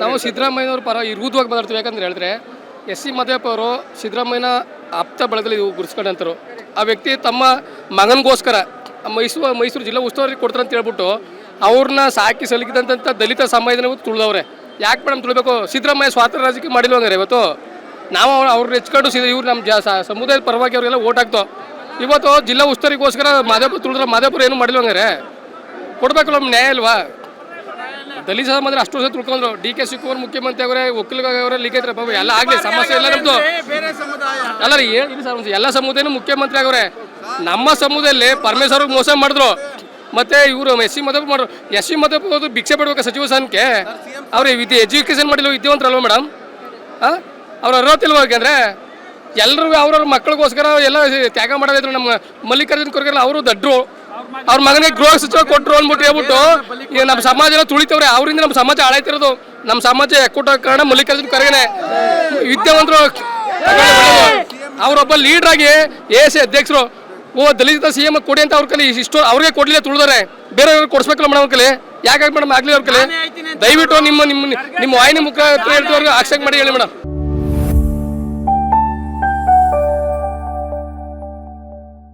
ನಾವು ಸಿದ್ದರಾಮಯ್ಯನವ್ರ ಪರ ವಿರುದ್ಧವಾಗಿ ಮಾತಾಡ್ತೀವಿ. ಯಾಕಂದ್ರೆ ಹೇಳಿದ್ರೆ ಎಸ್ ಸಿ ಮದೇವಪ್ಪ ಅವರು ಸಿದ್ದರಾಮಯ್ಯನ ಆಪ್ತ ಬಳಗದಲ್ಲಿ ಗುರುಸ್ಕೊಂಡಂತರು. ಆ ವ್ಯಕ್ತಿ ತಮ್ಮ ಮಗನಿಗೋಸ್ಕರ ಮೈಸೂರು ಜಿಲ್ಲಾ ಉಸ್ತುವಾರಿ ಕೊಡ್ತಾರೆ ಅಂತ ಹೇಳ್ಬಿಟ್ಟು ಅವ್ರನ್ನ ಸಾಕಿ ಸಲಕಿದಂಥ ದಲಿತ ಸಮಾಜನ ತುಳಿದವ್ರೆ. ಯಾಕೆ ಮೇಡಮ್ ತುಳಿಬೇಕು? ಸಿದ್ದರಾಮಯ್ಯ ಸ್ವಾತಂತ್ರ್ಯ ರಾಜಕೀಯ ಮಾಡಿಲ್ವಂಗಾರೆ ಇವತ್ತು ನಾವು ಅವ್ರನ್ನ ಹೆಚ್ಕೊಂಡು ಇವ್ರು ನಮ್ಮ ಸಮುದಾಯದ ಪರವಾಗಿ ಅವರೆಲ್ಲ ಓಟ್ ಹಾಕ್ತೋ. ಇವತ್ತು ಜಿಲ್ಲಾ ಉಸ್ತುವಾರಿಗೋಸ್ಕರ ಮಾದೇವಪುರ ತುಳಿದ್ರೆ ಮಾದೇವಪುರ ಏನು ಮಾಡಿಲ್ವಂಗಾರೆ? ಕೊಡಬೇಕಲ್ಲ ನಮ್ಮ ನ್ಯಾಯ ಅಲ್ವಾ? ದಲಿತ ಸಮಾಜ ಅಷ್ಟು ವರ್ಷ ತಿಳ್ಕೊಂಡ್ರು. ಡಿ ಕೆ ಶಿವಕುಮಾರ್ ಮುಖ್ಯಮಂತ್ರಿ ಅವರೇ, ಒಕ್ಕಲಿಗರೇ ಲಿಖಿತ ಬಾಬು ಎಲ್ಲ ಆಗಲಿ, ಸಮಸ್ಯೆ ಎಲ್ಲ ನಮ್ಮದು ಅಲ್ಲ ರೀ. ಹೇಳಿ ಎಲ್ಲ ಸಮುದಾಯನೂ ಮುಖ್ಯಮಂತ್ರಿ ಆಗವ್ರೆ. ನಮ್ಮ ಸಮುದಾಯದಲ್ಲಿ ಪರಮೇಶ್ವರ್ ಮೋಸ ಮಾಡಿದ್ರು. ಮತ್ತೆ ಇವರು ಎಸ್ ಸಿ ಮದಪ್ಪ ಭಿಕ್ಷೆ ಬಿಡ್ಬೇಕು ಸಚಿವ ಸ್ಥಾನಕ್ಕೆ. ಅವ್ರು ಎಜುಕೇಶನ್ ಮಾಡಿಲ್ಲ, ವಿದ್ಯಾವಂತರಲ್ವ ಮೇಡಮ್? ಅವ್ರು ಅರ್ಹತಿಲ್ವ? ಯಾಕೆಂದ್ರೆ ಎಲ್ಲರೂ ಅವ್ರವ್ರ ಮಕ್ಕಳಿಗೋಸ್ಕರ ಎಲ್ಲ ತ್ಯಾಗ ಮಾಡೋದಿದ್ರು. ನಮ್ಮ ಮಲ್ಲಿಕಾರ್ಜುನ ಖರ್ಗೆ ಅವರು ದಡ್ರು, ಅವ್ರ ಮಗನಿಗೆ ಗೃಹ ಸಚಿವ ಕೊಟ್ಟರು ಅಂದ್ಬಿಟ್ಟು ಹೇಳ್ಬಿಟ್ಟು ಈಗ ನಮ್ಮ ಸಮಾಜನ ತುಳಿತವ್ರೆ. ಅವರಿಂದ ನಮ್ಮ ಸಮಾಜ ಹಾಳಾಯ್ತಿರೋದು. ನಮ್ಮ ಸಮಾಜ ಎಕ್ಕೂಟ ಕಾರಣ ಮಲ್ಲಿಕಾರ್ಜುನ ಖರ್ಗೆನೆ. ವಿದ್ಯಾವಂತರು ಅವರೊಬ್ಬ ಲೀಡರ್ ಆಗಿ ಎ.ಸಿ ಅಧ್ಯಕ್ಷರು ದಲಿತ ಸಿ ಎಂ ಕೊಡಿ ಅಂತ ಅವ್ರ ಕಲಿ ಇಷ್ಟು ಅವ್ರಿಗೆ ಕೊಡ್ಲಿಲ್ಲ, ತುಳಿದಾರೆ. ಬೇರೆಯವ್ರಿಗೆ ಕೊಡಿಸ್ಬೇಕಲ್ಲ ಮೇಡಮ್ ಅವ್ರ ಕಲಿ. ಯಾಕಾಗಿ ಮೇಡಮ್ ಆಗ್ಲಿ ಅವ್ರ ಕಲಿ? ದಯವಿಟ್ಟು ನಿಮ್ಮ ವಾಹಿನಿ ಮುಖ ಹೇಳ್ತವ್ರಿಗೆ ಆಕ್ಷೇಪ ಮಾಡಿ ಹೇಳಿ ಮೇಡಮ್.